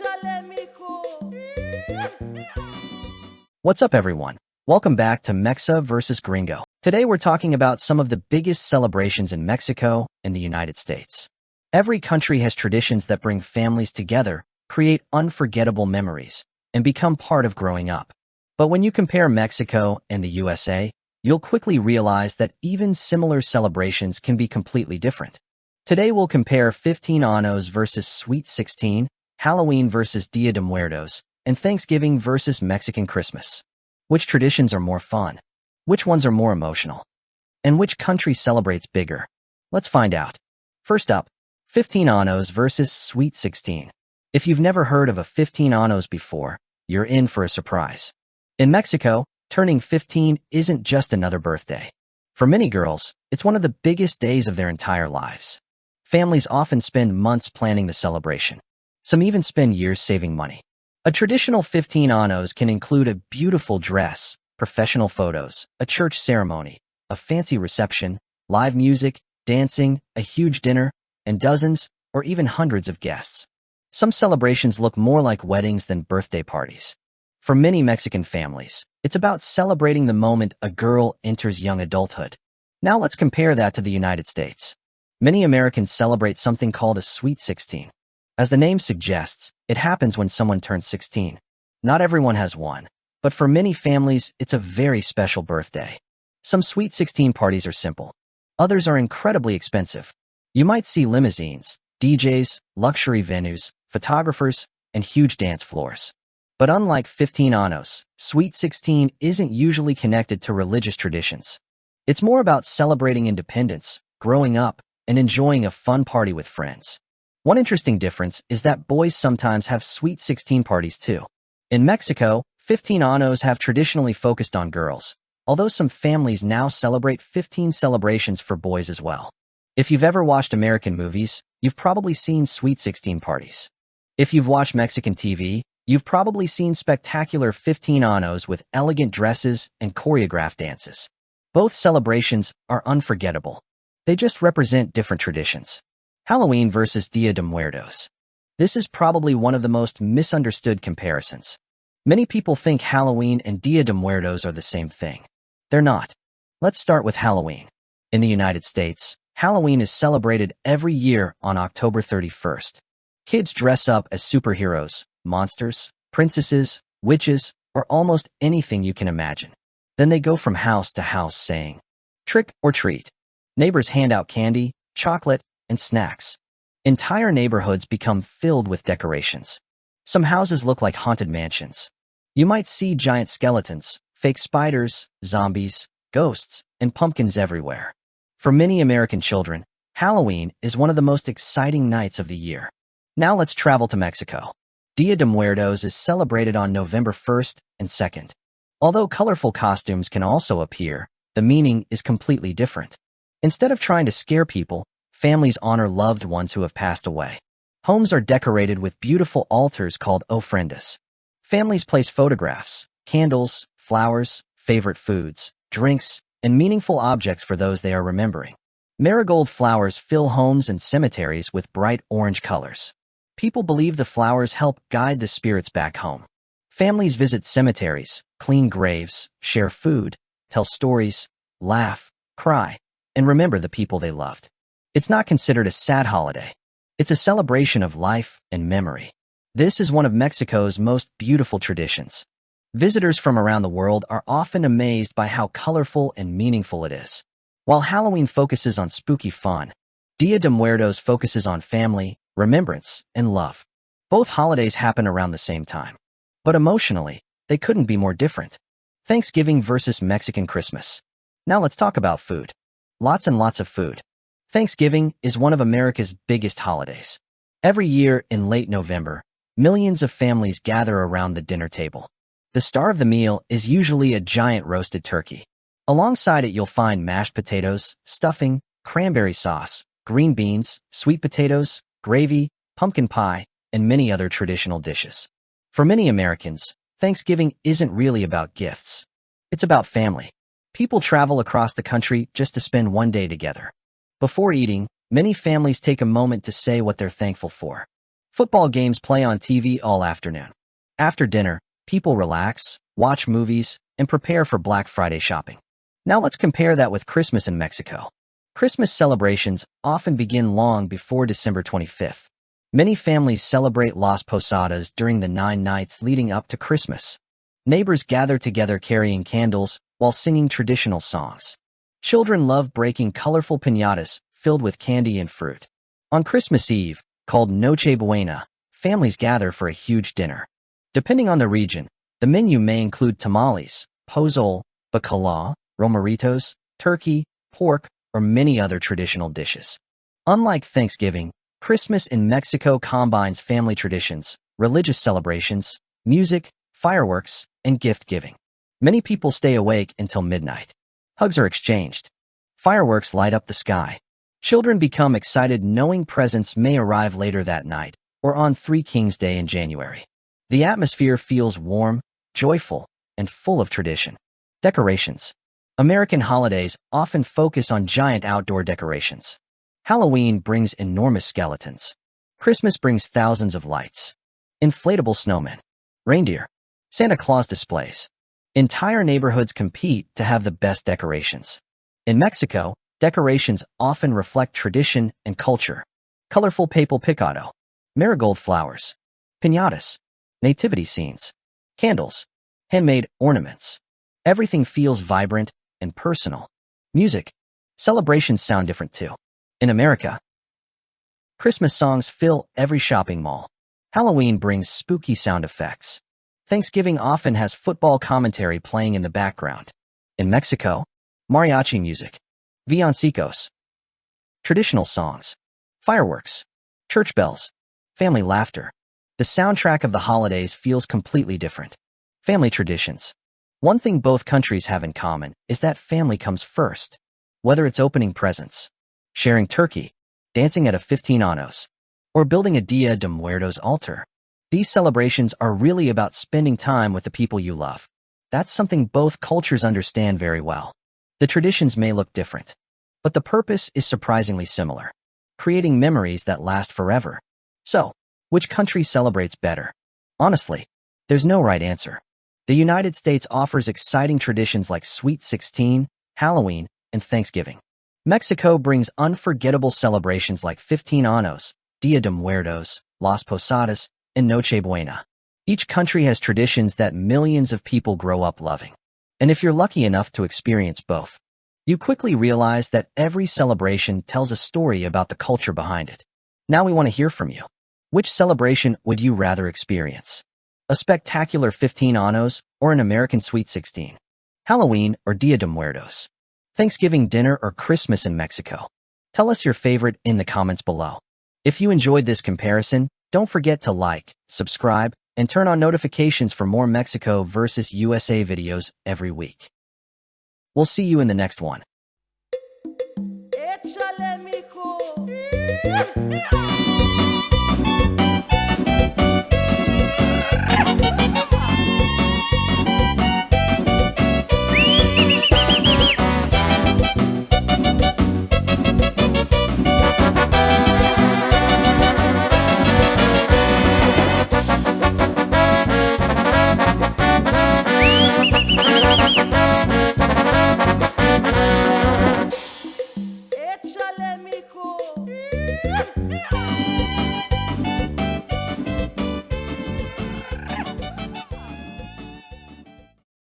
Échale, mijo. What's up, everyone? Welcome back to Mexa versus Gringo. Today we're talking about some of the biggest celebrations in Mexico and the United States. Every country has traditions that bring families together, create unforgettable memories, and become part of growing up. But when you compare Mexico and the USA, you'll quickly realize that even similar celebrations can be completely different. Today we'll compare 15 Años versus Sweet 16, Halloween versus Día de Muertos, and Thanksgiving versus Mexican Christmas. Which traditions are more fun? Which ones are more emotional? And which country celebrates bigger? Let's find out. First up, 15 Años versus Sweet 16. If you've never heard of a 15 Años before, you're in for a surprise. In Mexico, turning 15 isn't just another birthday. For many girls, it's one of the biggest days of their entire lives. Families often spend months planning the celebration. Some even spend years saving money. A traditional 15 Años can include a beautiful dress, professional photos, a church ceremony, a fancy reception, live music, dancing, a huge dinner, and dozens or even hundreds of guests. Some celebrations look more like weddings than birthday parties. For many Mexican families, it's about celebrating the moment a girl enters young adulthood. Now let's compare that to the United States. Many Americans celebrate something called a Sweet 16. As the name suggests, it happens when someone turns 16. Not everyone has one, but for many families, it's a very special birthday. Some Sweet 16 parties are simple. Others are incredibly expensive. You might see limousines, DJs, luxury venues, photographers, and huge dance floors. But unlike 15 Años, Sweet 16 isn't usually connected to religious traditions. It's more about celebrating independence, growing up, and enjoying a fun party with friends. One interesting difference is that boys sometimes have Sweet 16 parties too. In Mexico, 15 Años have traditionally focused on girls, although some families now celebrate 15 celebrations for boys as well. If you've ever watched American movies, you've probably seen Sweet 16 parties. If you've watched Mexican TV, you've probably seen spectacular 15 Años with elegant dresses and choreographed dances. Both celebrations are unforgettable. They just represent different traditions. Halloween versus Día de Muertos. This is probably one of the most misunderstood comparisons. Many people think Halloween and Día de Muertos are the same thing. They're not. Let's start with Halloween. In the United States, Halloween is celebrated every year on October 31st. Kids dress up as superheroes, monsters, princesses, witches, or almost anything you can imagine. Then they go from house to house saying, "Trick or treat." Neighbors hand out candy, chocolate, and snacks. Entire neighborhoods become filled with decorations. Some houses look like haunted mansions. You might see giant skeletons, fake spiders, zombies, ghosts, and pumpkins everywhere. For many American children, Halloween is one of the most exciting nights of the year. Now let's travel to Mexico. Día de Muertos is celebrated on November 1st and 2nd. Although colorful costumes can also appear, the meaning is completely different. Instead of trying to scare people, families honor loved ones who have passed away. Homes are decorated with beautiful altars called ofrendas. Families place photographs, candles, flowers, favorite foods, drinks, and meaningful objects for those they are remembering. Marigold flowers fill homes and cemeteries with bright orange colors. People believe the flowers help guide the spirits back home. Families visit cemeteries, clean graves, share food, tell stories, laugh, cry, and remember the people they loved. It's not considered a sad holiday. It's a celebration of life and memory. This is one of Mexico's most beautiful traditions. Visitors from around the world are often amazed by how colorful and meaningful it is. While Halloween focuses on spooky fun, Día de Muertos focuses on family, remembrance, and love. Both holidays happen around the same time. But emotionally, they couldn't be more different. Thanksgiving versus Mexican Christmas. Now let's talk about food. Lots and lots of food. Thanksgiving is one of America's biggest holidays. Every year in late November, millions of families gather around the dinner table. The star of the meal is usually a giant roasted turkey. Alongside it, you'll find mashed potatoes, stuffing, cranberry sauce, green beans, sweet potatoes, gravy, pumpkin pie, and many other traditional dishes. For many Americans, Thanksgiving isn't really about gifts. It's about family. People travel across the country just to spend one day together. Before eating, many families take a moment to say what they're thankful for. Football games play on TV all afternoon. After dinner, people relax, watch movies, and prepare for Black Friday shopping. Now let's compare that with Christmas in Mexico. Christmas celebrations often begin long before December 25th. Many families celebrate Las Posadas during the 9 nights leading up to Christmas. Neighbors gather together carrying candles while singing traditional songs. Children love breaking colorful piñatas filled with candy and fruit. On Christmas Eve, called Noche Buena, families gather for a huge dinner. Depending on the region, the menu may include tamales, pozole, bacalao, romeritos, turkey, pork, or many other traditional dishes. Unlike Thanksgiving, Christmas in Mexico combines family traditions, religious celebrations, music, fireworks, and gift-giving. Many people stay awake until midnight. Hugs are exchanged. Fireworks light up the sky. Children become excited knowing presents may arrive later that night or on Three Kings Day in January. The atmosphere feels warm, joyful, and full of tradition. Decorations. American holidays often focus on giant outdoor decorations. Halloween brings enormous skeletons. Christmas brings thousands of lights. Inflatable snowmen. Reindeer. Santa Claus displays. Entire neighborhoods compete to have the best decorations. In Mexico, decorations often reflect tradition and culture. Colorful papel picado. Marigold flowers. Piñatas. Nativity scenes. Candles. Handmade ornaments. Everything feels vibrant and personal. Music. Celebrations sound different too. In America, Christmas songs fill every shopping mall. Halloween brings spooky sound effects. Thanksgiving often has football commentary playing in the background. In Mexico, mariachi music, villancicos, traditional songs, fireworks, church bells, family laughter. The soundtrack of the holidays feels completely different. Family traditions. One thing both countries have in common is that family comes first. Whether it's opening presents, sharing turkey, dancing at a 15 Años, or building a Dia de Muertos altar, these celebrations are really about spending time with the people you love. That's something both cultures understand very well. The traditions may look different, but the purpose is surprisingly similar, creating memories that last forever. So, which country celebrates better? Honestly, there's no right answer. The United States offers exciting traditions like Sweet 16, Halloween, and Thanksgiving. Mexico brings unforgettable celebrations like 15 Años, Dia de Muertos, Las Posadas, and Noche Buena. Each country has traditions that millions of people grow up loving. And if you're lucky enough to experience both, you quickly realize that every celebration tells a story about the culture behind it. Now we want to hear from you. Which celebration would you rather experience? A spectacular 15 Años or an American Sweet 16? Halloween or Dia de Muertos? Thanksgiving dinner or Christmas in Mexico? Tell us your favorite in the comments below. If you enjoyed this comparison, don't forget to like, subscribe, and turn on notifications for more Mexico versus USA videos every week. We'll see you in the next one. Échale, mijo.